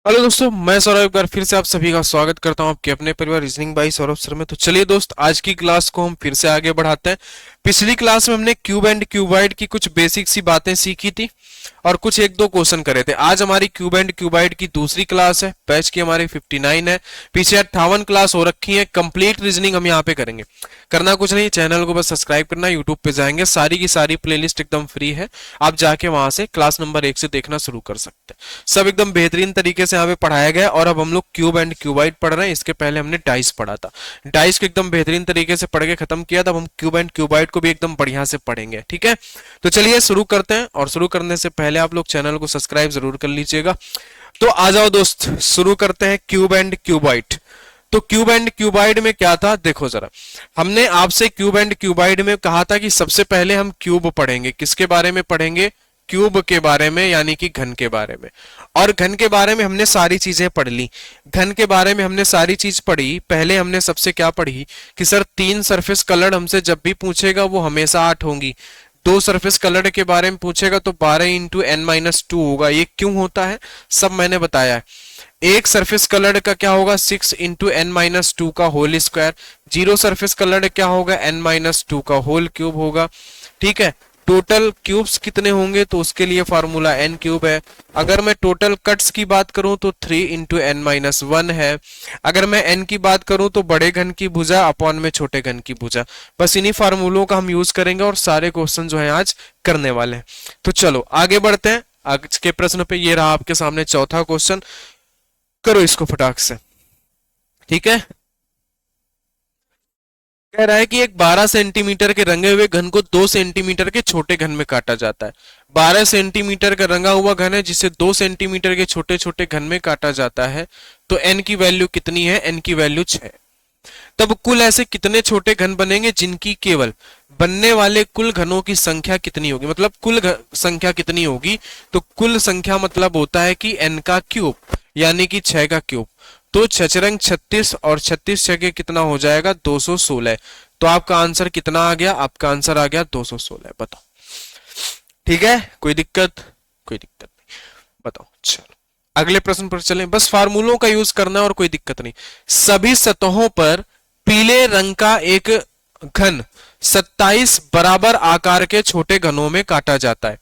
Hello दोस्तों, मैं सौरभ एक बार फिर से आप सभी का स्वागत करता हूं आपके अपने परिवार रीजनिंग बाई सौरभ सर में। तो चलिए दोस्त, आज की क्लास को हम फिर से आगे बढ़ाते हैं। पिछली क्लास में हमने क्यूब एंड क्यूबाइड की कुछ बेसिक सी बातें सीखी थी और कुछ एक दो क्वेश्चन करे थे। आज हमारी क्यूब एंड क्यूबाइड की दूसरी क्लास है, बैच की हमारी 59 है। पीछे 58 क्लास हो रखी है। कंप्लीट रीजनिंग हम यहाँ पे करेंगे। करना कुछ नहीं, चैनल को बस सब्सक्राइब करना, यूट्यूब पे जाएंगे, सारी की सारी प्लेलिस्ट एकदम फ्री है। आप जाके वहां से क्लास नंबर 1 से देखना शुरू कर सकते हैं। सब एकदम बेहतरीन तरीके से यहाँ पे पढ़ाया गया है। और अब हम लोग क्यूब एंड क्यूबाइड पढ़ रहे हैं। इसके पहले हमने डाइस पढ़ा था। डाइस को एकदम बेहतरीन तरीके से पढ़ के खत्म किया। तब हम क्यूब एंड क्यूबाइड को भी एकदम बढ़िया से पढ़ेंगे, ठीक है। तो चलिए शुरू करते हैं, और शुरू करने से पहले आप लोग चैनल को सब्सक्राइब जरूर कर लीजिएगा। तो आ जाओ दोस्त, शुरू करते हैं क्यूब एंड क्यूबाइड। तो क्यूब एंड क्यूबाइड में क्या था, देखो जरा। हमने आपसे क्यूब एंड क्यूबाइड में कहा था कि सबसे पहले हम क्यूब पढ़ेंगे। किसके बारे में पढ़ेंगे? क्यूब के बारे में, यानी कि घन के बारे में। और घन के बारे में हमने सारी चीजें पढ़ ली। घन के बारे में हमने सारी चीज पढ़ी। पहले हमने सबसे क्या पढ़ी कि सर 3 सरफेस कलर हमसे जब भी पूछेगा वो हमेशा 8 होंगी। 2 सरफेस कलर के बारे में पूछेगा तो 12 इंटू एन माइनस 2 होगा। ये क्यों होता है सब मैंने बताया है। एक सरफेस कलर का क्या होगा? 6 इंटू एन माइनस 2 का होल स्क्वायर। 0 सरफेस कलर क्या होगा? एन माइनस 2 का होल क्यूब होगा, ठीक है। टोटल क्यूब्स कितने होंगे तो उसके लिए फार्मूला एन क्यूब है। अगर मैं टोटल कट्स की बात करूं तो 3 इंटू एन माइनस 1 है। अगर मैं एन की बात करूं तो बड़े घन की भुजा अपॉन में छोटे घन की भुजा। बस इन्हीं फार्मूलों का हम यूज करेंगे और सारे क्वेश्चन जो है आज करने वाले हैं। तो चलो आगे बढ़ते हैं। आज के प्रश्न पे ये रहा आपके सामने चौथा क्वेश्चन। करो इसको फटाक से, ठीक है। कह रहा है कि एक 12 सेंटीमीटर के रंगे हुए घन को 2 सेंटीमीटर के छोटे घन में काटा जाता है। 12 सेंटीमीटर का रंगा हुआ घन है जिसे 2 सेंटीमीटर के छोटे छोटे घन में काटा जाता है। तो एन की वैल्यू कितनी है? एन की वैल्यू 6। तब कुल ऐसे कितने छोटे घन बनेंगे जिनकी केवल बनने वाले कुल घनों की संख्या कितनी होगी? मतलब कुल संख्या कितनी होगी? तो कुल संख्या मतलब होता है कि एन का क्यूब, यानी कि 6 का क्यूब। तो 6 36 और 36 छके कितना हो जाएगा? 216। तो आपका आंसर कितना आ गया? आपका आंसर आ गया 216। बताओ, ठीक है? कोई दिक्कत? कोई दिक्कत नहीं। बताओ, चलो अगले प्रश्न पर चलें। बस फार्मूलों का यूज करना है और कोई दिक्कत नहीं। सभी सतहों पर पीले रंग का एक घन 27 बराबर आकार के छोटे घनों में काटा जाता है।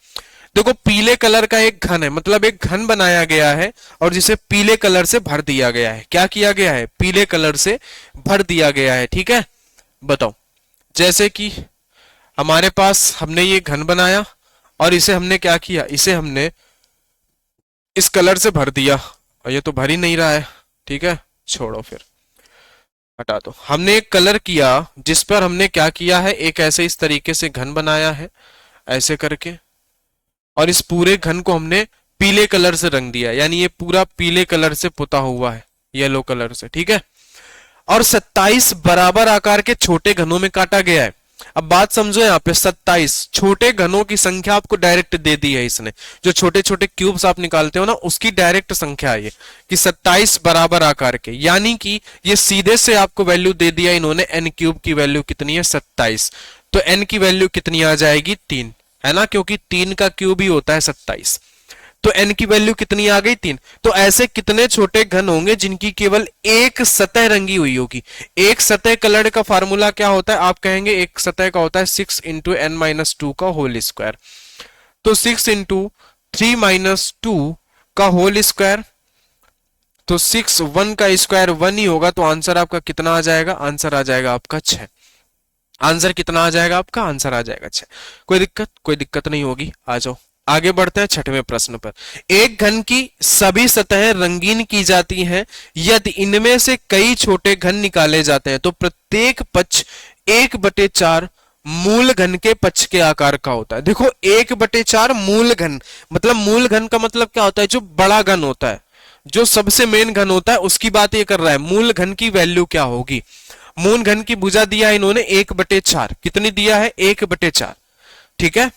देखो, पीले कलर का एक घन है, मतलब एक घन बनाया गया है और जिसे पीले कलर से भर दिया गया है। क्या किया गया है? पीले कलर से भर दिया गया है, ठीक है। बताओ, जैसे कि हमारे पास हमने ये घन बनाया और इसे हमने क्या किया? इसे हमने इस कलर से भर दिया और ये तो भर ही नहीं रहा है, ठीक है। छोड़ो, फिर हटा दो। हमने एक कलर किया जिस पर हमने क्या किया है? एक ऐसे इस तरीके से घन बनाया है, ऐसे करके। और इस पूरे घन को हमने पीले कलर से रंग दिया, यानी ये पूरा पीले कलर से पुता हुआ है, येलो कलर से, ठीक है। और 27 बराबर आकार के छोटे घनों में काटा गया है। अब बात समझो, यहाँ पे 27 छोटे घनों की संख्या आपको डायरेक्ट दे दी है इसने। जो छोटे छोटे क्यूब्स आप निकालते हो ना, उसकी डायरेक्ट संख्या है ये कि 27 बराबर आकार के, यानी कि ये सीधे से आपको वैल्यू दे दिया इन्होंने। एन क्यूब की वैल्यू कितनी है? 27। तो एन की वैल्यू कितनी आ जाएगी? 3, है ना, क्योंकि 3 का क्यूब ही होता है 27। तो एन की वैल्यू कितनी आ गई? 3। तो ऐसे कितने छोटे घन होंगे जिनकी केवल एक सतह रंगी हुई होगी? एक सतह कलर का फार्मूला क्या होता है? आप कहेंगे एक सतह का होता है 6 इंटू एन माइनस 2 का होल स्क्वायर। तो 6 इंटू 3 माइनस 2 का होल स्क्वायर। तो 6 1 का स्क्वायर 1 ही होगा। तो आंसर आपका कितना आ जाएगा? आंसर आ जाएगा आपका 6। आंसर कितना आ जाएगा? आपका आंसर आ जाएगा 6। कोई दिक्कत? कोई दिक्कत नहीं होगी। आ जाओ, आगे बढ़ते हैं छठवें प्रश्न पर। एक घन की सभी सतहें रंगीन की जाती हैं यदि इनमें से कई छोटे घन निकाले जाते हैं तो प्रत्येक पक्ष 1/4 मूल घन के पक्ष के आकार का होता है। देखो, 1/4 मूल घन, मतलब मूल घन का मतलब क्या होता है? जो बड़ा घन होता है, जो सबसे मेन घन होता है, उसकी बात ये कर रहा है। मूल घन की वैल्यू क्या होगी? मूल घन की भुजा दिया है इन्होंने 1/4। कितनी दिया है? 1/4, ठीक है।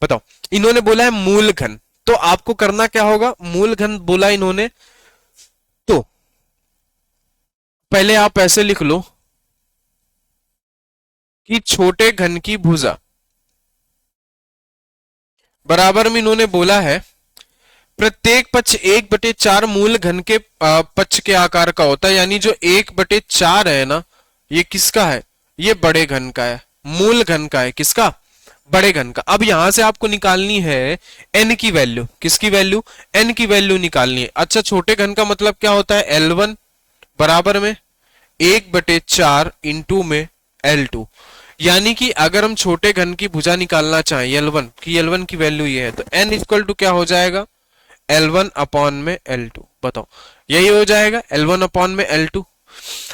बताओ, इन्होंने बोला है मूल घन, तो आपको करना क्या होगा? मूल घन बोला इन्होंने तो पहले आप ऐसे लिख लो कि छोटे घन की भुजा बराबर में इन्होंने बोला है प्रत्येक पक्ष 1/4 मूल घन के पक्ष के आकार का होता है, यानी जो 1/4 है ना, ये किसका है? ये बड़े घन का है, मूल घन का है, किसका? बड़े घन का। अब यहां से आपको निकालनी है n की वैल्यू। किसकी वैल्यू? n की वैल्यू निकालनी है। अच्छा, छोटे घन का मतलब क्या होता है? L1 बराबर में 1/4 इंटू में L2। यानी कि अगर हम छोटे घन की भुजा निकालना चाहें L1 की, L1 की वैल्यू ये है, तो n इक्वल टू क्या हो जाएगा? L1 अपॉन में L2। बताओ, यही हो जाएगा L1 अपॉन में L2।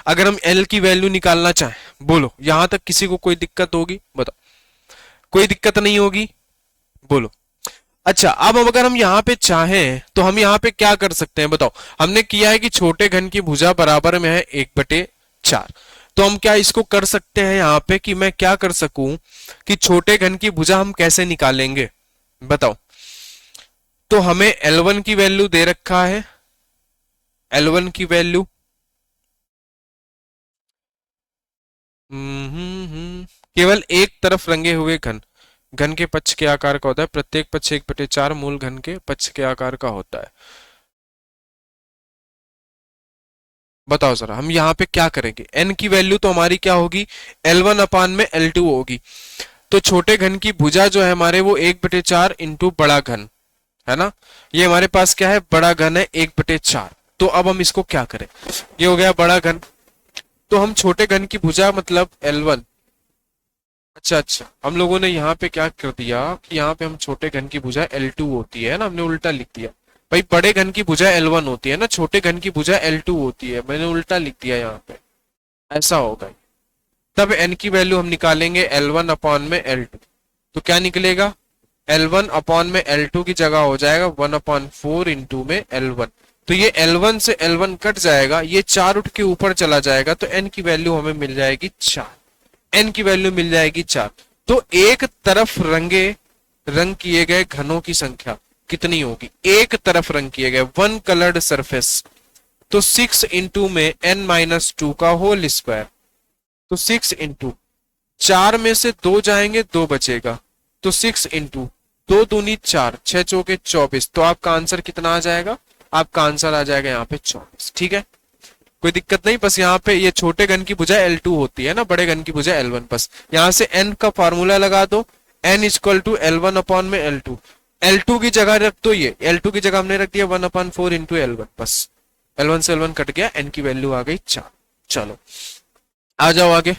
अगर हम L की वैल्यू निकालना चाहें, बोलो यहां तक किसी को कोई दिक्कत होगी? बताओ, कोई दिक्कत नहीं होगी? बोलो। अच्छा, अब अगर हम यहाँ पे चाहें तो हम यहाँ पे क्या कर सकते हैं? बताओ, हमने किया है कि छोटे घन की भुजा बराबर में है 1/4, तो हम क्या इसको कर सकते हैं यहाँ पे कि मैं क्या कर सकूं कि छोटे घन की भुजा हम कैसे निकालेंगे? बताओ। तो हमें L1 की वैल्यू दे रखा है, L1 की वैल्यू केवल एक तरफ रंगे हुए घन, घन के पक्ष के आकार का होता है। प्रत्येक पक्ष 1/4 मूल घन के पक्ष के आकार का होता है। बताओ जरा, हम यहाँ पे क्या करेंगे? n की वैल्यू तो हमारी क्या होगी? L1 अपान में L2 होगी। तो छोटे घन की भुजा जो है हमारे, वो 1/4 इंटू बड़ा घन है ना। ये हमारे पास क्या है? बड़ा घन है 1/4। तो अब हम इसको क्या करें? ये हो गया बड़ा घन, तो हम छोटे घन की भुजा मतलब L1। अच्छा अच्छा, हम लोगों ने यहाँ पे क्या कर दिया कि यहाँ पे हम छोटे घन की भुजा L2 होती है ना, हमने उल्टा लिख दिया। भाई बड़े घन की भुजा L1 होती है ना, छोटे घन की भुजा L2 होती है, मैंने उल्टा लिख दिया यहाँ पे। ऐसा होगा। तब n की वैल्यू हम निकालेंगे L1 अपॉन में L2। तो क्या निकलेगा? L1 अपॉन में L2 की जगह हो जाएगा 1/4 इंटू में L1। तो ये L1 से L1 कट जाएगा, ये 4 उठ के ऊपर चला जाएगा, तो n की वैल्यू हमें मिल जाएगी 4। n की वैल्यू मिल जाएगी 4। तो एक तरफ रंग किए गए घनों की संख्या कितनी होगी? एक तरफ रंग किए गए, वन कलर्ड सरफेस, तो 6 इंटू में n-2 का होल स्क्वायर। तो 6 इंटू 4 में से 2 जाएंगे, 2 बचेगा, तो 6 इंटू 2 दूनी 4, 6 चौके 24। तो आपका आंसर कितना आ जाएगा? आपका आंसर आ जाएगा यहाँ पे 24। ठीक है, कोई दिक्कत नहीं। बस यहाँ पे ये छोटे घन की भुजा L2 होती है ना, बड़े घन की भुजा L1। बस यहाँ से n का फॉर्मूला लगा दो, n equal to L1 upon में L2। L2 की जगह रख दो, ये L2 की जगह हमने रख दिया 1/4 इंटू L1। बस L1 से L1 कट गया, n की वैल्यू आ गई 4। चलो आ जाओ आगे।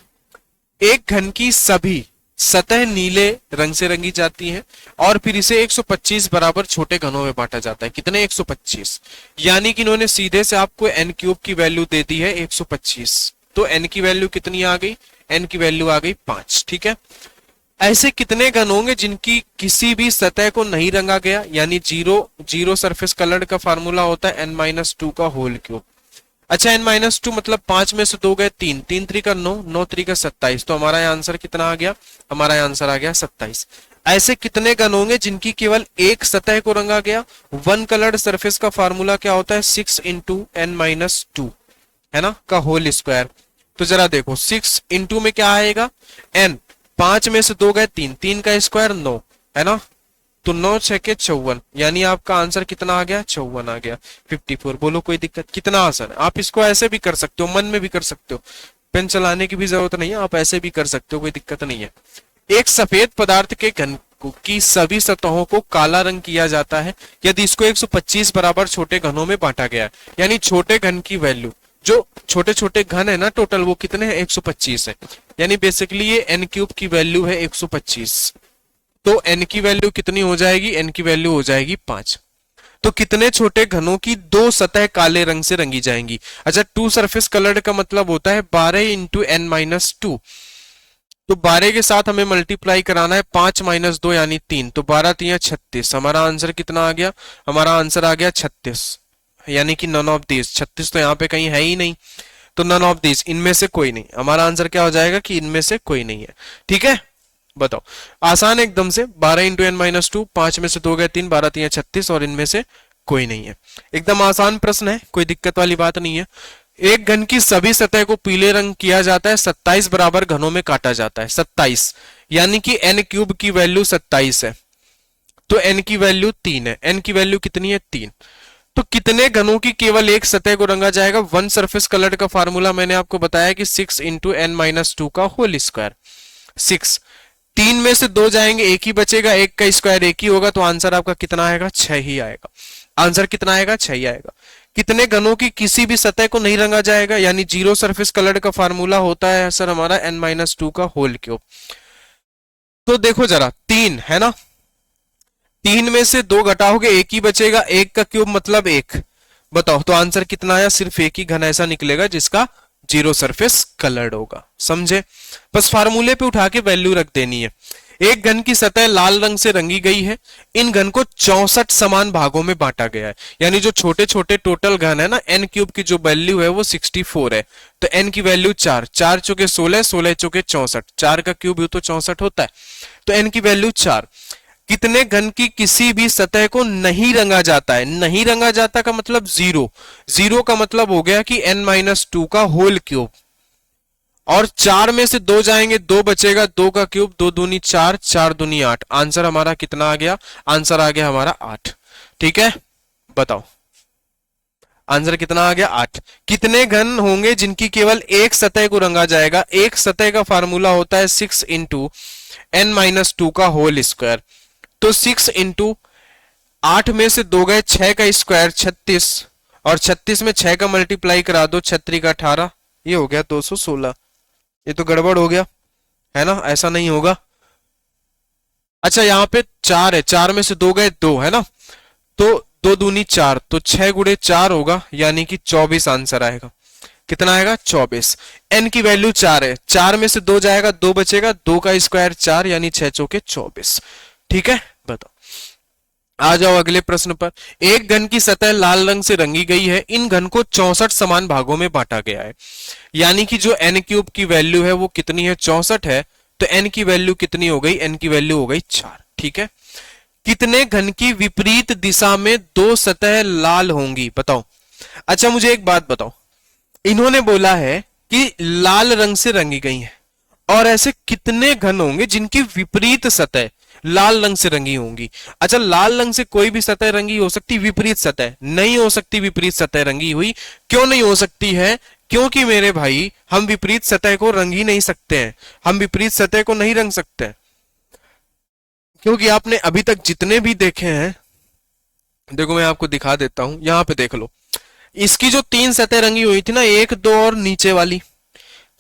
एक घन की सभी सतह नीले रंग से रंगी जाती हैं और फिर इसे 125 बराबर छोटे घनों में बांटा जाता है। कितने? 125। यानी कि इन्होंने सीधे से आपको n³ की वैल्यू दे दी है 125। तो n की वैल्यू कितनी आ गई? n की वैल्यू आ गई 5। ठीक है, ऐसे कितने घन होंगे जिनकी किसी भी सतह को नहीं रंगा गया? यानी जीरो सरफेस कलर्ड का फार्मूला होता है n-2 का होल क्यूब। अच्छा, n-2 मतलब 5 में से 2 गए 3, 3 3 का 9, 9 3 का 27। तो हमारा आंसर कितना आ गया? हमारा आंसर आ गया 27। ऐसे कितने घन होंगे जिनकी केवल एक सतह को रंगा गया? वन कलर्ड सरफेस का फार्मूला क्या होता है? 6 इंटू n-2 है ना, का होल स्क्वायर। तो जरा देखो, 6 इंटू में क्या आएगा? n, 5 में से 2 गए 3, 3 का स्क्वायर 9 है ना, तो 9 6 के 54, यानी आपका आंसर कितना आ गया? 54 आ गया, 54। बोलो कोई दिक्कत? कितना आसान है। आप इसको ऐसे भी कर सकते हो, मन में भी कर सकते हो, पेन चलाने की भी जरूरत नहीं है, आप ऐसे भी कर सकते हो, कोई दिक्कत नहीं है। एक सफेद पदार्थ के घन की सभी सतहों को काला रंग किया जाता है यदि इसको 125 बराबर छोटे घनों में बांटा गया है। यानी छोटे घन की वैल्यू, जो छोटे छोटे घन है ना टोटल, वो कितने हैं? 125 है। यानी बेसिकली ये n³ की वैल्यू है 125। तो n की वैल्यू कितनी हो जाएगी? n की वैल्यू हो जाएगी 5। तो कितने छोटे घनों की दो सतह काले रंग से रंगी जाएंगी? अच्छा, 2 सरफेस कलर्ड का मतलब होता है 12 इंटू n-2। तो 12 के साथ हमें मल्टीप्लाई कराना है 5 - 2 यानी 3, तो 12 3 36। हमारा आंसर कितना आ गया? हमारा आंसर आ गया 36। यानी कि नन ऑफ दिस, 36 तो यहाँ पे कहीं है ही नहीं, तो नन ऑफ दिस, इनमें से कोई नहीं। हमारा आंसर क्या हो जाएगा कि इनमें से कोई नहीं है। ठीक है, बताओ, आसान एकदम से। 12 इंटू n-2, 5 में से 2 गए 3, 12 3 36, और इनमें से कोई नहीं है। एकदम आसान प्रश्न है, कोई दिक्कत वाली बात नहीं है। एक घन की सभी सतह को पीले रंग किया जाता है, 27 बराबर घनों में काटा जाता है। 27 यानी कि n³ की वैल्यू 27 है। तो n की वैल्यू 3 है। n की वैल्यू कितनी है? 3। तो कितने घनों की केवल एक सतह को रंगा जाएगा? वन सरफेस कलर्ड का फार्मूला मैंने आपको बताया कि 6 इंटू एन माइनस टू का होल स्क्वायर। 6, 3 में से 2 जाएंगे, एक ही बचेगा, एक का स्क्वायर एक ही होगा, तो आंसर आपका कितना आएगा? 6 ही आएगा। आंसर कितना आएगा? 6 ही आएगा। कितने घनों की किसी भी सतह को नहीं रंगा जाएगा? यानी जीरो सरफेस कलर्ड का फार्मूला होता है सर हमारा n माइनस टू का होल क्यूब। तो देखो जरा, 3 है ना, 3 में से 2 घटाओगे, एक ही बचेगा, एक का क्यूब मतलब 1। बताओ तो आंसर कितना आया? सिर्फ एक ही घन ऐसा निकलेगा जिसका जीरो सरफेस कलर्ड होगा। समझे? बस फार्मूले पे उठा के वैल्यू रख देनी है। एक घन की सतह लाल रंग से रंगी गई है। इन घन को 64 समान भागों में बांटा गया है। यानी जो छोटे छोटे टोटल घन है ना, n क्यूब की जो वैल्यू है वो 64 है। तो n की वैल्यू 4, 4 चौके 16, 16 चौके 64, 4 का क्यूब भी तो 64 होता है। तो n की वैल्यू 4। कितने घन की किसी भी सतह को नहीं रंगा जाता है? नहीं रंगा जाता का मतलब 0। 0 का मतलब हो गया कि n माइनस टू का होल क्यूब। और 4 में से 2 जाएंगे, 2 बचेगा, 2 का क्यूब, 2 दूनी 4, 4 दूनी 8। आंसर हमारा कितना आ गया? आंसर आ गया हमारा 8। ठीक है, बताओ आंसर कितना आ गया? 8। कितने घन होंगे जिनकी केवल एक सतह को रंगा जाएगा? एक सतह का फार्मूला होता है 6 इंटू एन माइनस टू का होल स्क्वायर। तो 6 इंटू 8 में से 2 गए, 6 का स्क्वायर 36, और 36 में 6 का मल्टीप्लाई करा दो, 36 का 18, ये हो गया 216। ये तो गड़बड़ हो गया है ना, ऐसा नहीं होगा। अच्छा यहाँ पे 4 है, 4 में से 2 गए 2 है ना, तो 2 दूनी 4, तो 6 गुणे 4 होगा, यानी कि 24 आंसर आएगा। कितना आएगा? 24। n की वैल्यू 4 है, 4 में से 2 जाएगा, 2 बचेगा, 2 का स्क्वायर 4, यानी 6 चौके 24। ठीक है, बताओ। आ जाओ अगले प्रश्न पर। एक घन की सतह लाल रंग से रंगी गई है। इन घन को 64 समान भागों में बांटा गया है। यानी कि जो n क्यूब की वैल्यू है वो कितनी है? 64 है। तो n की वैल्यू कितनी हो गई? n की वैल्यू हो गई 4। ठीक है, कितने घन की विपरीत दिशा में 2 सतह लाल होंगी? बताओ। अच्छा मुझे एक बात बताओ, इन्होंने बोला है कि लाल रंग से रंगी गई है, और ऐसे कितने घन होंगे जिनकी विपरीत सतह लाल रंग से रंगी होंगी? अच्छा, लाल रंग से कोई भी सतह रंगी हो सकती, विपरीत सतह नहीं हो सकती। विपरीत सतह रंगी हुई क्यों नहीं हो सकती है? क्योंकि मेरे भाई हम विपरीत सतह को रंग ही नहीं सकते हैं। हम विपरीत सतह को नहीं रंग सकते हैं, क्योंकि आपने अभी तक जितने भी देखे हैं, देखो मैं आपको दिखा देता हूं, यहां पे देख लो। इसकी जो 3 सतह रंगी हुई थी ना, 1, 2 और नीचे वाली,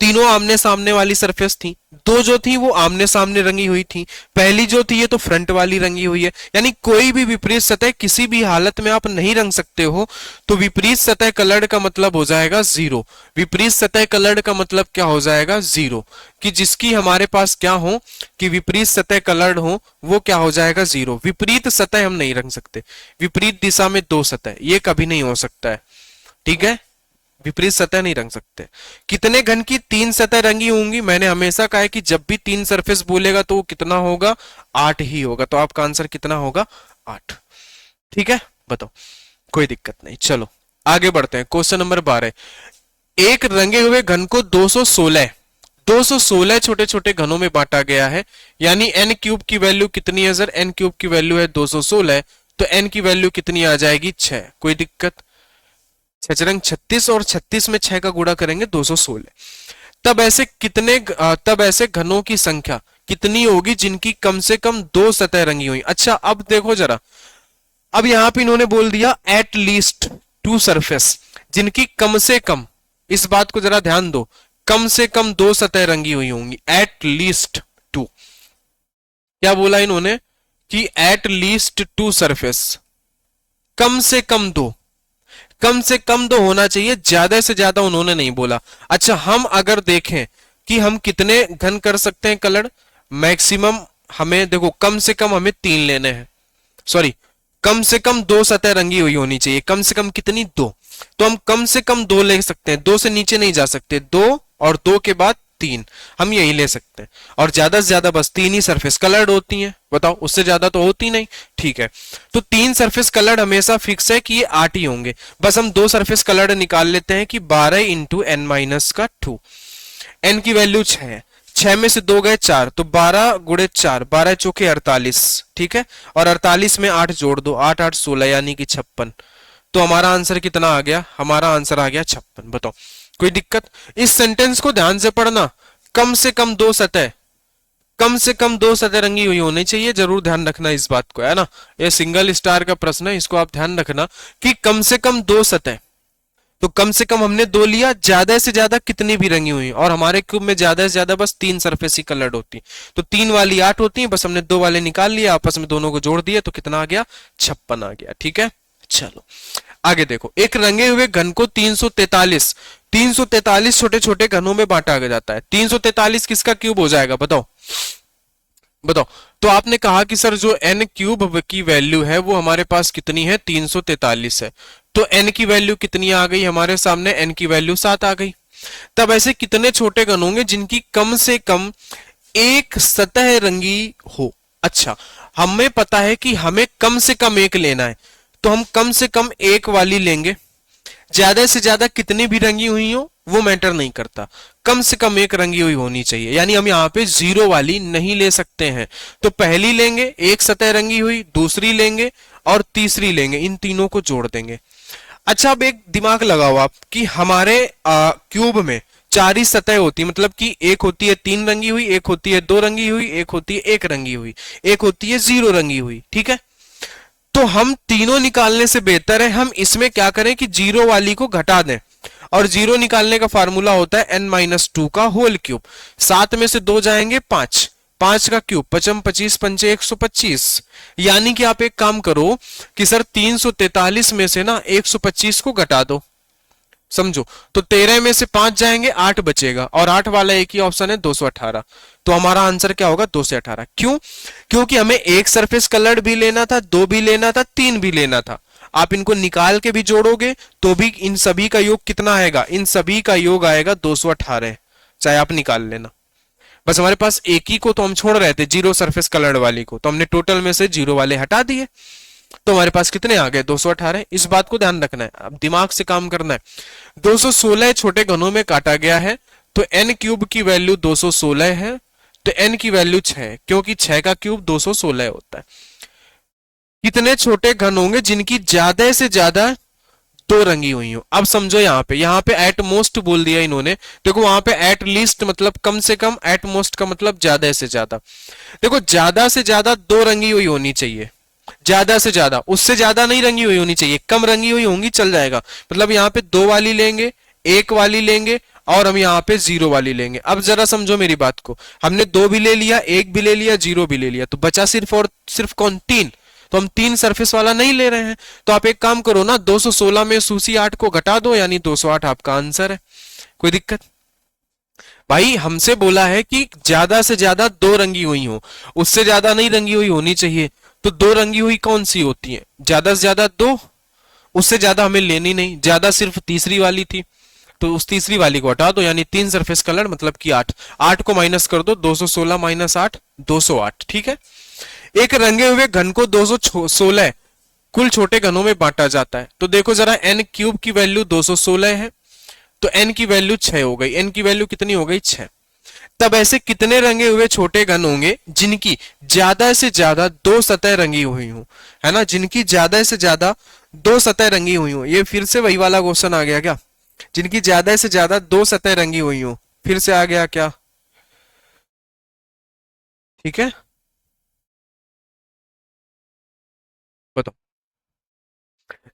तीनों आमने सामने वाली सरफेस थी। 2 जो थी वो आमने सामने रंगी हुई थी, पहली जो थी ये तो फ्रंट वाली रंगी हुई है। यानी कोई भी विपरीत सतह किसी भी हालत में आप नहीं रंग सकते हो। तो विपरीत सतह कलर्ड का मतलब हो जाएगा 0। विपरीत सतह कलर्ड का मतलब क्या हो जाएगा? 0। कि जिसकी हमारे पास क्या हो कि विपरीत सतह कलर्ड हो, वो क्या हो जाएगा? 0। विपरीत सतह हम नहीं रंग सकते। विपरीत दिशा में 2 सतह, ये कभी नहीं हो सकता है। ठीक है, विपरीत सतह नहीं रंग सकते। कितने घन की 3 सतह रंगी होंगी? मैंने हमेशा कहा है कि जब भी 3 सरफेस बोलेगा तो वो कितना होगा? 8 ही होगा। तो आपका आंसर कितना होगा? 8। ठीक है, बताओ, कोई दिक्कत नहीं। चलो आगे बढ़ते हैं। Question number 12। एक रंगे हुए घन को 216 छोटे छोटे घनों में बांटा गया है। यानी n क्यूब की वैल्यू कितनी है सर? n क्यूब की वैल्यू है 216, तो n की वैल्यू कितनी आ जाएगी? 6। कोई दिक्कत? 6 36, और 36 में 6 का गुणा करेंगे 216। तब ऐसे घनों की संख्या कितनी होगी जिनकी कम से कम 2 सतह रंगी हुई? अच्छा अब देखो जरा, अब यहां पे इन्होंने बोल दिया एट लीस्ट 2 सरफेस, जिनकी कम से कम, इस बात को जरा ध्यान दो, कम से कम 2 सतह रंगी हुई होंगी। एट लीस्ट 2, क्या बोला इन्होंने? कि एट लीस्ट 2 सरफेस, कम से कम 2, कम से कम 2 होना चाहिए, ज्यादा से ज्यादा उन्होंने नहीं बोला। अच्छा हम अगर देखें कि हम कितने घन कर सकते हैं कलर, मैक्सिमम हमें देखो, कम से कम हमें 3 लेने हैं, सॉरी कम से कम 2 सतह रंगी हुई होनी चाहिए। कम से कम कितनी? 2। तो हम कम से कम 2 ले सकते हैं, 2 से नीचे नहीं जा सकते। 2 और 2 के बाद 3, हम यही ले सकते हैं। और ज्यादा से ज्यादा बस 3 ही सरफेस कलर्ड होती हैं। बताओ, उससे ज्यादा तो होती नहीं। ठीक है, तो 3 सरफेस कलर्ड हमेशा फिक्स है कि ये 8 ही होंगे। बस हम 2 सरफेस कलर्ड निकाल लेते हैं कि 12 इंटू n माइनस का 2। n की वैल्यू 6 है, 6 में से 2 गए 4, तो 12 गुणे 4, 12 चौके 48, ठीक है। और 48 में 8 जोड़ दो, 8 8 16 यानी कि 56। तो हमारा आंसर कितना आ गया? हमारा आंसर आ गया 56। बताओ कोई दिक्कत? इस सेंटेंस को ध्यान से पढ़ना। कम से कम दो सतह, कम से कम दो सतह रंगी हुई होनी चाहिए, जरूर ध्यान रखना इस बात को, है ना। ये सिंगल स्टार का प्रश्न है, इसको आप ध्यान रखना कि कम से कम दो सतह। तो कम से कम हमने दो लिया, ज्यादा से ज्यादा कितनी भी रंगी हुई, और हमारे क्यूब में ज्यादा से ज्यादा बस 3 सरफेस ही कलर्ड होती, तो 3 वाली 8 होती है, बस हमने 2 वाले निकाल लिया, आपस में दोनों को जोड़ दिया, तो कितना आ गया? 56 आ गया, ठीक है। चलो आगे देखो, एक रंगे हुए घन को 343 छोटे छोटे घनों में बांटा जाता है। 343 किसका क्यूब हो जाएगा? बताओ बताओ। तो आपने कहा कि सर जो n क्यूब की वैल्यू है वो हमारे पास कितनी है? 343 है। तो n की वैल्यू कितनी आ गई हमारे सामने? n की वैल्यू 7 आ गई। तब ऐसे कितने छोटे घन होंगे जिनकी कम से कम एक सतह रंगी हो? अच्छा, हमें पता है कि हमें कम से कम एक लेना है, तो हम कम से कम एक वाली लेंगे। ज्यादा से ज्यादा कितनी भी रंगी हुई हो वो मैटर नहीं करता, कम से कम एक रंगी हुई होनी चाहिए। यानी हम यहाँ पे 0 वाली नहीं ले सकते हैं, तो पहली लेंगे एक सतह रंगी हुई, दूसरी लेंगे और तीसरी लेंगे, इन तीनों को जोड़ देंगे। अच्छा, अब एक दिमाग लगाओ आप कि हमारे क्यूब में 4 ही सतह होती, मतलब कि एक होती है 3 रंगी हुई, एक होती है 2 रंगी हुई, एक होती है 1 रंगी हुई, एक होती है 0 रंगी हुई, ठीक है। तो हम तीनों निकालने से बेहतर है हम इसमें क्या करें कि 0 वाली को घटा दें, और 0 निकालने का फार्मूला होता है n-2 का होल क्यूब। 7 में से 2 जाएंगे 5, 5 का क्यूब 5 25 पंचे 125। यानी कि आप एक काम करो कि सर 343 में से ना 125 को घटा दो, समझो, तो 13 में से 5 जाएंगे 8 बचेगा, और 8 वाला एक ही ऑप्शन है 218। तो हमारा आंसर क्या होगा? 218। क्यों? क्योंकि हमें एक सरफेस कलर्ड भी लेना था, 2 भी लेना था, 3 भी लेना था। आप इनको निकाल के भी जोड़ोगे तो भी इन सभी का योग कितना आएगा? इन सभी का योग आएगा 218, चाहे आप निकाल लेना। बस हमारे पास एक ही को तो हम छोड़ रहे थे, 0 सरफेस कलर्ड वाली को, तो हमने टोटल में से 0 वाले हटा दिए, तो हमारे पास कितने आ गए? 218। इस बात को ध्यान रखना है, अब दिमाग से काम करना है। 216 छोटे घनों में काटा गया है, तो n क्यूब की वैल्यू 216 है, तो n की वैल्यू 6 है, क्योंकि 6 का क्यूब 216 होता है। कितने छोटे घन होंगे जिनकी ज्यादा से ज्यादा 2 रंगी हुई हो? अब समझो, यहाँ पे एट मोस्ट बोल दिया इन्होंने, देखो वहां पे एट लीस्ट मतलब कम से कम, एट मोस्ट का मतलब ज्यादा से ज्यादा। देखो ज्यादा से ज्यादा 2 रंगी हुई होनी चाहिए, ज्यादा से ज्यादा, उससे ज्यादा नहीं रंगी हुई होनी चाहिए, कम रंगी हुई होंगी चल जाएगा। मतलब यहाँ पे 2 वाली लेंगे, 1 वाली लेंगे, और हम यहाँ पे 0 वाली लेंगे। अब जरा समझो मेरी बात को, हमने 2 भी ले लिया, 1 भी ले लिया, 0 भी ले लिया, तो बचा सिर्फ और सिर्फ कौन? 3। तो हम 3 सरफेस वाला नहीं ले रहे हैं, तो आप एक काम करो ना, 216 में सूसी 8 को घटा दो, यानी 208 आपका आंसर है। कोई दिक्कत? भाई हमसे बोला है कि ज्यादा से ज्यादा 2 रंगी हुई हो, उससे ज्यादा नहीं रंगी हुई होनी चाहिए। तो 2 रंगी हुई कौन सी होती है? ज्यादा से ज्यादा 2, उससे ज्यादा हमें लेनी नहीं, ज्यादा सिर्फ तीसरी वाली थी, तो उस तीसरी वाली को हटा दो, यानी 3 सरफेस कलर मतलब कि 8। 8 को माइनस कर दो, 216 माइनस 8 208, ठीक है। एक रंगे हुए घन को 216 कुल छोटे घनों में बांटा जाता है। तो देखो जरा, n क्यूब की वैल्यू 216 है, तो n की वैल्यू 6 हो गई। n की वैल्यू कितनी हो गई? 6। तब ऐसे कितने रंगे हुए छोटे घन होंगे जिनकी ज्यादा से ज्यादा 2 सतह रंगी हुई हो? है ना, जिनकी ज्यादा से ज्यादा 2 सतह रंगी हुई हो। ये फिर से वही वाला क्वेश्चन आ गया क्या? जिनकी ज्यादा से ज्यादा 2 सतह रंगी हुई हो, फिर से आ गया क्या? ठीक है, बताओ।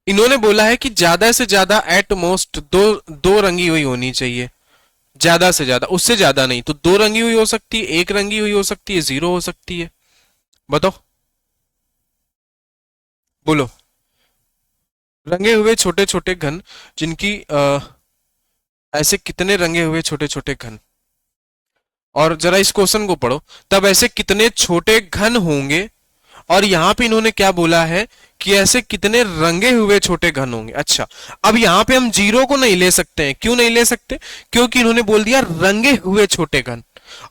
इन्होंने बोला है कि ज्यादा से ज्यादा एट मोस्ट दो रंगी हुई होनी चाहिए, ज्यादा से ज्यादा, उससे ज्यादा नहीं। तो 2 रंगी हुई हो सकती है, 1 रंगी हुई हो सकती है, 0 हो सकती है। बताओ, बोलो। रंगे हुए छोटे छोटे घन जिनकी ऐसे कितने रंगे हुए छोटे छोटे घन, और जरा इस क्वेश्चन को पढ़ो, तब ऐसे कितने छोटे घन होंगे, और यहां पे इन्होंने क्या बोला है कि ऐसे कितने रंगे हुए छोटे घन होंगे। अच्छा, अब यहां पे हम 0 को नहीं ले सकते हैं। क्यों नहीं ले सकते? क्योंकि इन्होंने बोल दिया रंगे हुए छोटे घन,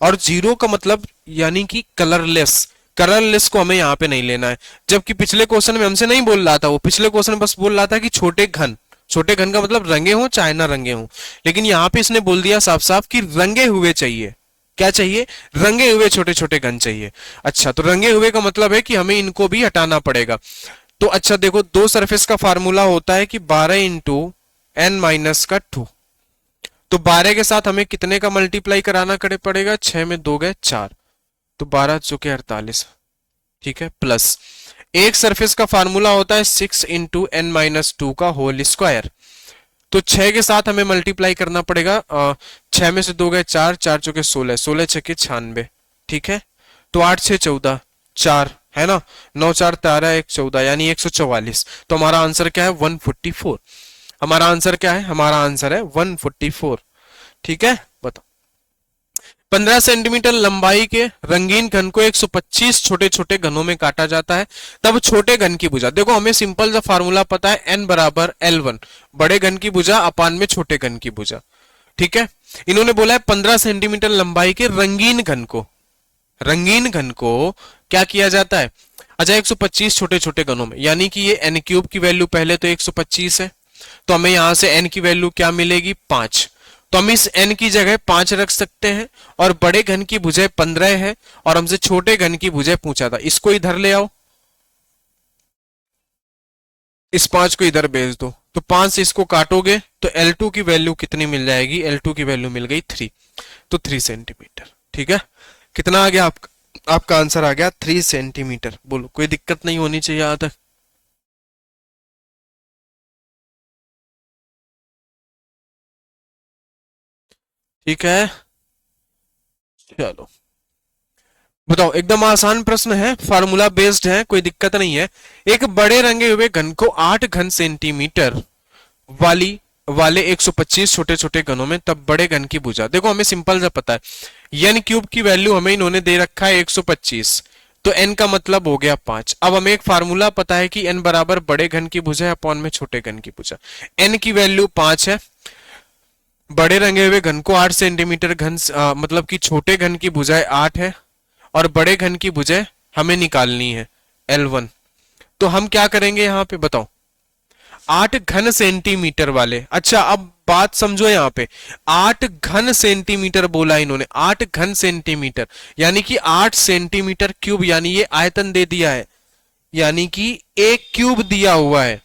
और 0 का मतलब यानी कि कलरलेस। कलरलेस को हमें यहां पे नहीं लेना है, जबकि पिछले क्वेश्चन में हमसे नहीं बोल रहा था, वो पिछले क्वेश्चन में बस बोल रहा था कि छोटे घन। छोटे घन का मतलब रंगे हों चाहे ना रंगे हों, लेकिन यहां पे इसने बोल दिया साफ साफ कि रंगे हुए चाहिए। क्या चाहिए? रंगे हुए छोटे छोटे घन चाहिए। अच्छा, तो रंगे हुए का मतलब है कि हमें इनको भी हटाना पड़ेगा। तो अच्छा देखो, दो सरफेस का फार्मूला होता है कि 12 इंटू एन माइनस का 2। तो 12 के साथ हमें कितने का मल्टीप्लाई कराना पड़ेगा? 6 में 2 गए 4, तो 12 चौके 48। ठीक है, प्लस एक सरफेस का फार्मूला होता है 6 इंटू एन माइनस 2 का होल स्क्वायर। तो 6 के साथ हमें मल्टीप्लाई करना पड़ेगा। 6 में से 2 गए 4, 4 चौके 16, 16 छके 96। ठीक है, तो 8 6 14 4 है ना, 9 4 13 1 14 यानी 144। तो हमारा आंसर क्या है? 144। हमारा आंसर क्या है? हमारा आंसर है 144। ठीक है, बताओ। 15 सेंटीमीटर लंबाई के रंगीन घन को 125 छोटे छोटे घनों में काटा जाता है, तब छोटे घन की भुजा। देखो हमें सिंपल सा फार्मूला पता है, n बराबर L1, बड़े घन की भुजा अपान में छोटे घन की भुजा। ठीक है, इन्होंने बोला है 15 सेंटीमीटर लंबाई के रंगीन घन को, रंगीन घन को क्या किया जाता है? अच्छा, 125 छोटे छोटे घनों में, यानी कि ये n क्यूब की वैल्यू पहले तो 125 है, तो हमें यहां से n की वैल्यू क्या मिलेगी? 5। तो हम इस n की जगह 5 रख सकते हैं, और बड़े घन की भुजाएं 15 है, और हमसे छोटे घन की भुजाएं पूछा था, इसको इधर ले आओ, इस 5 को इधर भेज दो, तो 5 से इसको काटोगे तो L2 की वैल्यू कितनी मिल जाएगी? L2 की वैल्यू मिल गई 3, तो 3 सेंटीमीटर। ठीक है, कितना आ गया आपका आंसर आ गया 3 सेंटीमीटर। बोलो, कोई दिक्कत नहीं होनी चाहिए यहां तक। ठीक है, चलो बताओ। एकदम आसान प्रश्न है, फार्मूला बेस्ड है, कोई दिक्कत नहीं है। एक बड़े रंगे हुए घन को 8 घन सेंटीमीटर वाली वाले 125 छोटे छोटे घनों में, तब बड़े घन की भुजा। देखो हमें सिंपल सा पता है, n क्यूब की वैल्यू हमें इन्होंने दे रखा है 125, तो n का मतलब हो गया 5। अब हमें एक फार्मूला पता है कि n बराबर बड़े घन की भुजा अपॉन में छोटे घन की भुजा। n की वैल्यू 5 है, बड़े रंगे हुए घन को 8 सेंटीमीटर घन मतलब कि छोटे घन की भुजाएं 8 है, और बड़े घन की भुजाएं हमें निकालनी है L1। तो हम क्या करेंगे यहां पे बताओ? 8 घन सेंटीमीटर वाले, अच्छा अब बात समझो यहां पे, 8 घन सेंटीमीटर बोला इन्होंने, 8 घन सेंटीमीटर यानी कि 8 सेंटीमीटर क्यूब, यानी ये आयतन दे दिया है, यानी कि एक क्यूब दिया हुआ है।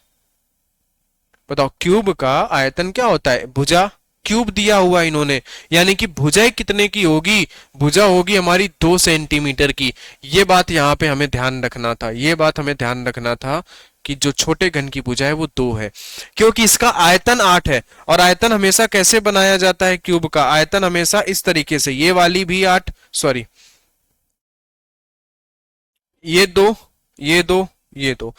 बताओ क्यूब का आयतन क्या होता है? भुजा। क्यूब दिया हुआ इन्होंने, यानी कि भुजा कितने की होगी? भुजा होगी हमारी 2 सेंटीमीटर की। ये बात यहां पे हमें ध्यान रखना था, ये बात हमें ध्यान रखना था कि जो छोटे घन की भुजा है वो 2 है, क्योंकि इसका आयतन 8 है। और आयतन हमेशा कैसे बनाया जाता है? क्यूब का आयतन हमेशा इस तरीके से, ये वाली भी 8, सॉरी ये 2, ये 2, ये 2,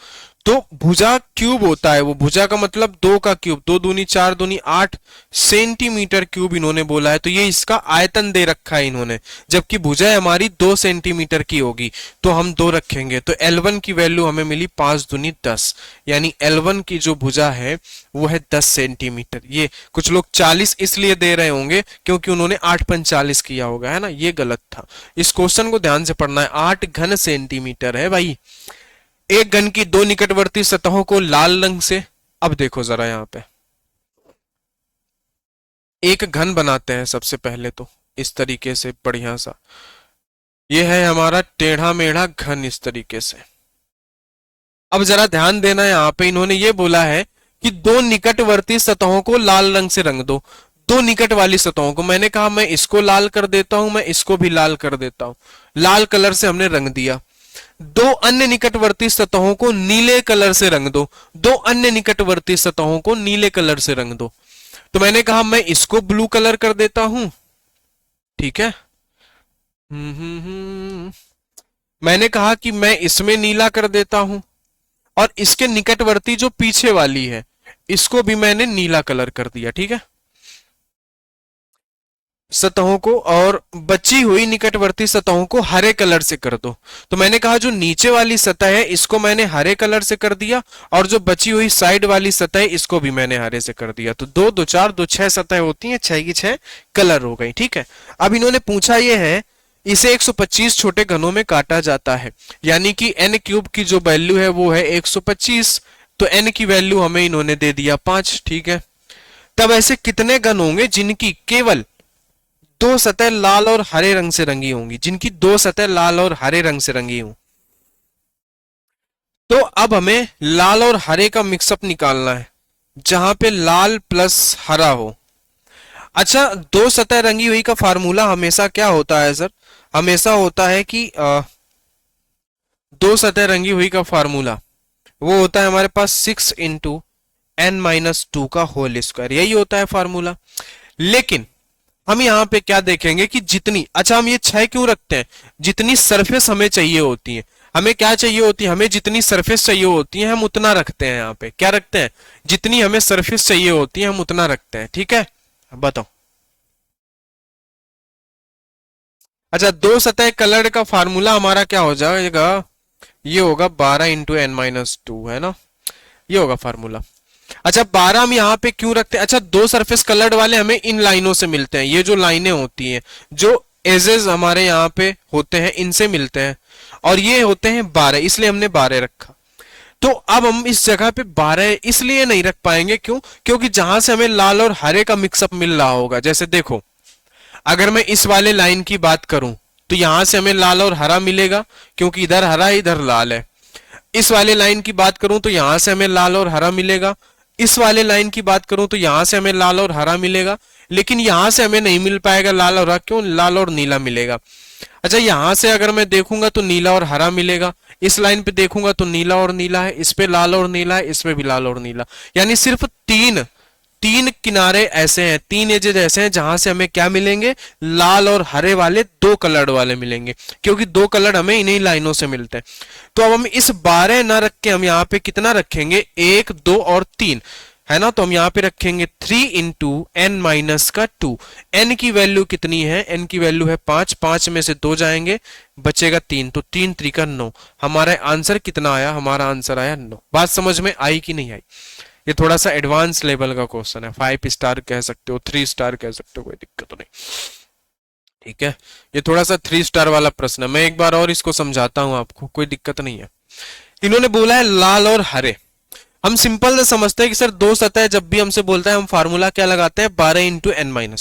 तो भुजा क्यूब होता है वो, भुजा का मतलब 2 का क्यूब, 2 दूनी 4 दूनी 8 सेंटीमीटर क्यूब इन्होंने बोला है, तो ये इसका आयतन दे रखा है इन्होंने, जबकि भुजा हमारी 2 सेंटीमीटर की होगी, तो हम 2 रखेंगे। तो L1 की वैल्यू हमें मिली 5 दूनी 10, यानी L1 की जो भुजा है वो है 10 सेंटीमीटर। ये कुछ लोग 40 इसलिए दे रहे होंगे क्योंकि उन्होंने 8 पंच 40 किया होगा, है ना, ये गलत था। इस क्वेश्चन को ध्यान से पढ़ना है, 8 घन सेंटीमीटर है भाई। एक घन की 2 निकटवर्ती सतहों को लाल रंग से, अब देखो जरा यहां पे, एक घन बनाते हैं सबसे पहले तो इस तरीके से बढ़िया सा, ये है हमारा टेढ़ा मेढ़ा घन इस तरीके से। अब जरा ध्यान देना, यहां पे इन्होंने ये बोला है कि 2 निकटवर्ती सतहों को लाल रंग से रंग दो। 2 निकट वाली सतहों को, मैंने कहा मैं इसको लाल कर देता हूं, मैं इसको भी लाल कर देता हूं, लाल कलर से हमने रंग दिया। 2 अन्य निकटवर्ती सतहों को नीले कलर से रंग दो, 2 अन्य निकटवर्ती सतहों को नीले कलर से रंग दो। तो मैंने कहा मैं इसको ब्लू कलर कर देता हूं, ठीक है। मैंने कहा कि मैं इसमें नीला कर देता हूं, और इसके निकटवर्ती जो पीछे वाली है इसको भी मैंने नीला कलर कर दिया, ठीक है, सतहों को, और बची हुई निकटवर्ती सतहों को हरे कलर से कर दो। तो मैंने कहा जो नीचे वाली सतह है इसको मैंने हरे कलर से कर दिया, और जो बची हुई साइड वाली सतह है इसको भी मैंने हरे से कर दिया। तो 2 2 4 2 6 सतह होती हैं, 6 की 6 कलर हो गई, ठीक है। अब इन्होंने पूछा ये है, इसे 125 छोटे घनों में काटा जाता है, यानी कि n क्यूब की जो वैल्यू है वो है 125, तो n की वैल्यू हमें इन्होंने दे दिया 5, ठीक है। तब ऐसे कितने घन होंगे जिनकी केवल दो सतह लाल और हरे रंग से रंगी होंगी, जिनकी दो सतह लाल और हरे रंग से रंगी हों। तो अब हमें लाल और हरे का मिक्सअप निकालना है, जहां पे लाल प्लस हरा हो। अच्छा, दो सतह रंगी हुई का फार्मूला हमेशा क्या होता है सर? हमेशा होता है कि दो सतह रंगी हुई का फार्मूला वो होता है हमारे पास 6 × n - 2 का होल स्क्वायर, यही होता है फार्मूला। लेकिन हम यहाँ पे क्या देखेंगे कि जितनी, अच्छा हम ये 6 क्यों रखते हैं? जितनी सरफेस हमें चाहिए होती है, हमें क्या चाहिए होती है, हमें जितनी सरफेस चाहिए होती है हम उतना रखते हैं। यहाँ पे क्या रखते हैं? जितनी हमें सरफेस चाहिए होती है हम उतना रखते हैं। ठीक है, बताओ। अच्छा, दो सतह कलर का फार्मूला हमारा क्या हो जाएगा? ये होगा 12 × n - 2, है ना? ये होगा फार्मूला। अच्छा, 12 हम यहाँ पे क्यों रखते हैं? अच्छा, दो सरफेस कलर्ड वाले हमें इन लाइनों से मिलते हैं, ये जो लाइनें होती हैं, जो एजेस हमारे यहाँ पे होते हैं, इनसे मिलते हैं, और ये होते हैं 12, इसलिए हमने 12 रखा। तो अब हम इस जगह पे 12 इसलिए नहीं रख पाएंगे, क्यों? क्योंकि जहां से हमें लाल और हरे का मिक्सअप मिल रहा होगा, जैसे देखो, अगर मैं इस वाले लाइन की बात करूं तो यहां से हमें लाल और हरा मिलेगा, क्योंकि इधर हरा है इधर लाल है। इस वाले लाइन की बात करूं तो यहां से हमें लाल और हरा मिलेगा। इस वाले लाइन की बात करूं तो यहां से हमें लाल और हरा मिलेगा। लेकिन यहां से हमें नहीं मिल पाएगा लाल और हरा, क्यों? लाल और नीला मिलेगा। अच्छा, यहां से अगर मैं देखूंगा तो नीला और हरा मिलेगा, इस लाइन पे देखूंगा तो नीला और नीला है, इस पे लाल और नीला है, इस पे भी लाल और नीला। यानी सिर्फ तीन तीन किनारे ऐसे हैं, तीन एजेस ऐसे हैं जहां से हमें क्या मिलेंगे? लाल और हरे वाले दो कलर्ड वाले मिलेंगे, क्योंकि दो कलर हमें इन्हीं लाइनों से मिलते हैं। तो अब हम इस 12 ना रख के हम यहाँ पे कितना रखेंगे? 1, 2 और 3, है ना? तो हम यहाँ पे रखेंगे 3 × n - 2। n की वैल्यू कितनी है? n की वैल्यू है 5, 5 में से 2 जाएंगे, बचेगा 3, तो 3 × 3 = 9। हमारा आंसर कितना आया? हमारा आंसर आया 9। बात समझ में आई कि नहीं आई? ये थोड़ा सा एडवांस लेवल का क्वेश्चन है, 5 स्टार कह सकते हो, 3 स्टार कह सकते हो, कोई दिक्कत नहीं। ठीक है, ये थोड़ा सा 3 स्टार वाला प्रश्न है, मैं एक बार और इसको समझाता हूं आपको, कोई दिक्कत नहीं है। इन्होंने बोला है लाल और हरे। हम सिंपल से समझते हैं कि सर दो सतह जब भी हमसे बोलता है हम फार्मूला क्या लगाते हैं? 12 × n -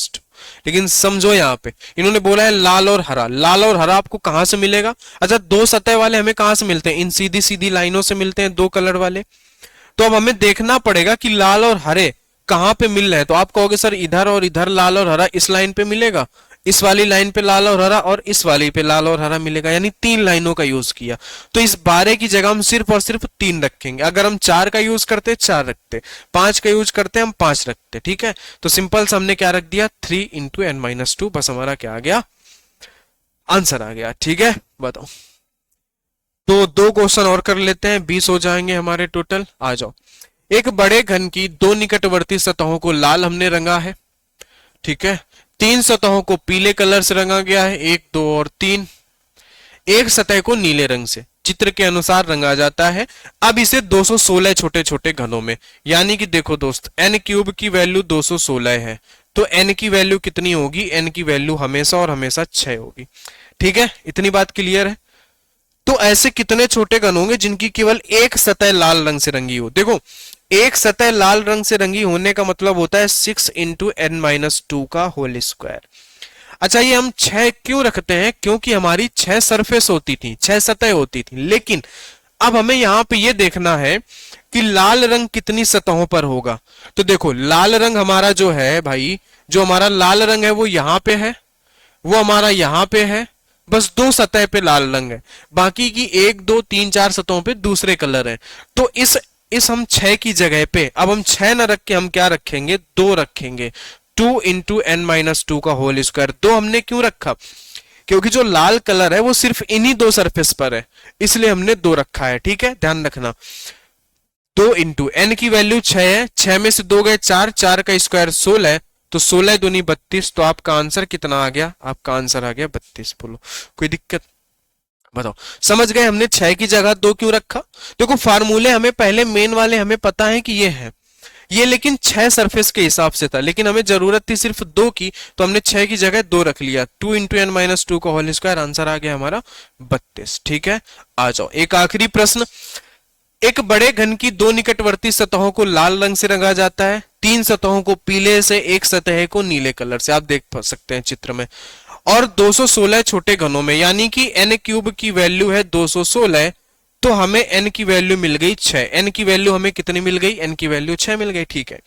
2। लेकिन समझो यहाँ पे इन्होंने बोला है लाल और हरा। लाल और हरा आपको कहां से मिलेगा? अच्छा, दो सतह वाले हमें कहां से मिलते हैं? इन सीधी सीधी लाइनों से मिलते हैं, दो कलर वाले। तो अब हमें देखना पड़ेगा कि लाल और हरे कहां पे मिल रहे हैं। तो आप कहोगे सर इधर और इधर लाल और हरा इस लाइन पे मिलेगा, इस वाली लाइन पे लाल और हरा, और इस वाली पे लाल और हरा मिलेगा, यानी 3 लाइनों का यूज किया। तो इस 12 की जगह हम सिर्फ और सिर्फ 3 रखेंगे। अगर हम 4 का यूज करते 4 रखते, 5 का यूज करते हम 5 रखते। ठीक है, तो सिंपल से हमने क्या रख दिया? 3 × n - 2। बस हमारा क्या आ गया? आंसर आ गया। ठीक है, बताओ। तो दो क्वेश्चन और कर लेते हैं, 20 हो जाएंगे हमारे टोटल। आ जाओ। एक बड़े घन की दो निकटवर्ती सतहों को लाल हमने रंगा है। ठीक है, 3 सतहों को पीले कलर से रंगा गया है, 1, 2 और 3। एक सतह को नीले रंग से चित्र के अनुसार रंगा जाता है। अब इसे 216 छोटे छोटे घनों में, यानी कि देखो दोस्त, n³ की वैल्यू 216 है, तो n की वैल्यू कितनी होगी? n की वैल्यू हमेशा और हमेशा 6 होगी। ठीक है, इतनी बात क्लियर है? तो ऐसे कितने छोटे घन होंगे जिनकी केवल एक सतह लाल रंग से रंगी हो? देखो, एक सतह लाल रंग से रंगी होने का मतलब होता है 6 × n - 2 का होल स्क्वायर। अच्छा, ये हम 6 क्यों रखते हैं? क्योंकि हमारी 6 सरफेस होती थी, 6 सतह होती थी। लेकिन अब हमें यहां पे ये देखना है कि लाल रंग कितनी सतहों पर होगा। तो देखो, लाल रंग हमारा जो है भाई, जो हमारा लाल रंग है वो यहां पे है, वो हमारा यहां पे है, बस 2 सतह पे लाल रंग है, बाकी की 1, 2, 3, 4 सतहों पे दूसरे कलर हैं। तो इस हम 6 की जगह पे अब हम 6 ना रख के हम क्या रखेंगे? 2 रखेंगे। 2 × n - 2 का होल स्क्वायर। 2 हमने क्यों रखा? क्योंकि जो लाल कलर है वो सिर्फ इन्हीं 2 सरफेस पर है, इसलिए हमने 2 रखा है। ठीक है, ध्यान रखना। 2 × n की वैल्यू 6 है, 6 में से 2 गए 4, 4 का स्क्वायर 16, तो 16 दूनी 32। तो आपका आंसर कितना आ गया? आपका आंसर आ गया 32। बोलो, कोई दिक्कत? बताओ, समझ गए हमने 6 की जगह 2 क्यों रखा? देखो, फार्मूले हमें पहले मेन वाले हमें पता है कि ये है, ये लेकिन 6 सरफेस के हिसाब से था, लेकिन हमें जरूरत थी सिर्फ 2 की, तो हमने 6 की जगह 2 रख लिया। 2 × n - 2 का होल स्क्वायर, आंसर आ गया हमारा 32। ठीक है, आ जाओ एक आखिरी प्रश्न। एक बड़े घन की दो निकटवर्ती सतहों को लाल रंग से रंगा जाता है। 3 सतहों को पीले से, एक सतह को नीले कलर से, आप देख सकते हैं चित्र में। और 216 छोटे घनों में, यानी कि n क्यूब की वैल्यू है 216, तो हमें n की वैल्यू मिल गई 6। n की वैल्यू हमें कितनी मिल गई? n की वैल्यू 6 मिल गई, ठीक है।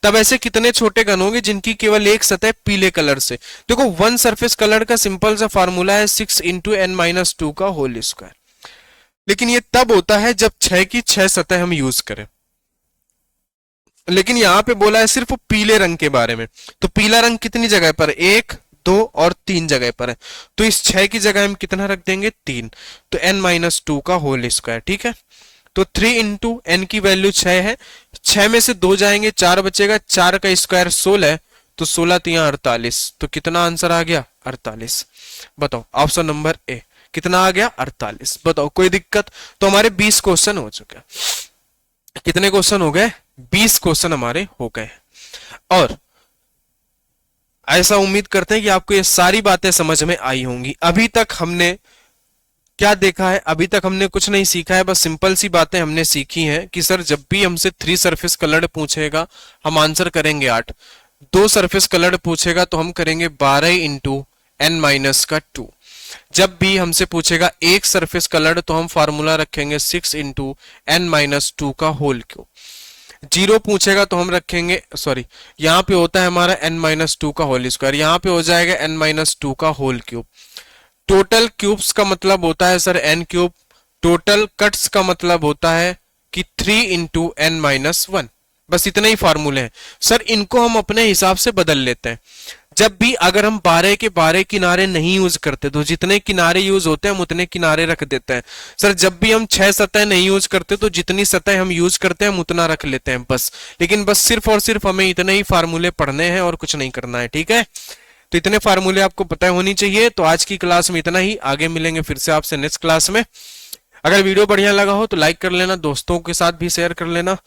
तब ऐसे कितने छोटे घन होंगे जिनकी केवल एक सतह पीले कलर से? देखो, वन सरफेस कलर का सिंपल सा फार्मूला है 6 इंटू n माइनस 2 का होल स्क्वायर। लेकिन ये तब होता है जब 6 की 6 सतह हम यूज करें। लेकिन यहां पे बोला है सिर्फ पीले रंग के बारे में, तो पीला रंग कितनी जगह पर? 1, 2 और 3 जगह पर है, तो इस 6 की जगह हम कितना रख देंगे? 3, तो n माइनस 2 का होल स्क्वायर, ठीक है। तो 3 इंटू n की वैल्यू 6 है, 6 में से 2 जाएंगे, 4 बचेगा, 4 का स्क्वायर 16, तो 16 3 48, तो कितना आंसर आ गया? 48। बताओ, ऑप्शन नंबर ए कितना आ गया? 48। बताओ, कोई दिक्कत? तो हमारे 20 क्वेश्चन हो चुके। कितने क्वेश्चन हो गए? 20 क्वेश्चन हमारे हो गए। और ऐसा उम्मीद करते हैं कि आपको ये सारी बातें समझ में आई होंगी। अभी तक हमने क्या देखा है? अभी तक हमने कुछ नहीं सीखा है, बस सिंपल सी बातें हमने सीखी हैं कि सर जब भी हमसे 3 सरफेस कलर्ड पूछेगा हम आंसर करेंगे 8, 2 सरफेस कलर्ड पूछेगा तो हम करेंगे 12 इंटू n माइनस का 2। जब भी हमसे पूछेगा एक सरफेस कलर्ड तो हम फार्मूला रखेंगे 6 इंटू n माइनस 2 का होल क्यूब। 0 पूछेगा तो हम रखेंगे, सॉरी यहाँ पे होता है हमारा n माइनस 2 का होल स्क्वायर, यहाँ पे हो जाएगा n माइनस 2 का होल क्यूब। टोटल क्यूब्स का मतलब होता है sir n cube, total cuts का मतलब होता है कि 3 इंटू n माइनस 1। बस इतने ही फार्मूले हैं सर, इनको हम अपने हिसाब से बदल लेते हैं। जब भी अगर हम 12 के 12 किनारे नहीं यूज करते तो जितने किनारे यूज होते हैं हम उतने किनारे रख देते हैं। सर जब भी हम 6 सतह नहीं यूज करते तो जितनी सतह हम यूज करते हैं हम उतना रख लेते हैं बस। लेकिन बस सिर्फ और सिर्फ हमें इतने ही फार्मूले पढ़ने हैं और कुछ नहीं करना है, ठीक है। तो इतने फार्मूले आपको पता होनी चाहिए। तो आज की क्लास में इतना ही, आगे मिलेंगे फिर से आपसे नेक्स्ट क्लास में। अगर वीडियो बढ़िया लगा हो तो लाइक कर लेना, दोस्तों के साथ भी शेयर कर लेना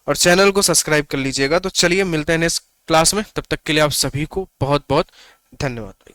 और चैनल को सब्सक्राइब कर लीजिएगा। तो चलिए मिलते हैं नेक्स्ट क्लास में, तब तक के लिए आप सभी को बहुत बहुत धन्यवाद।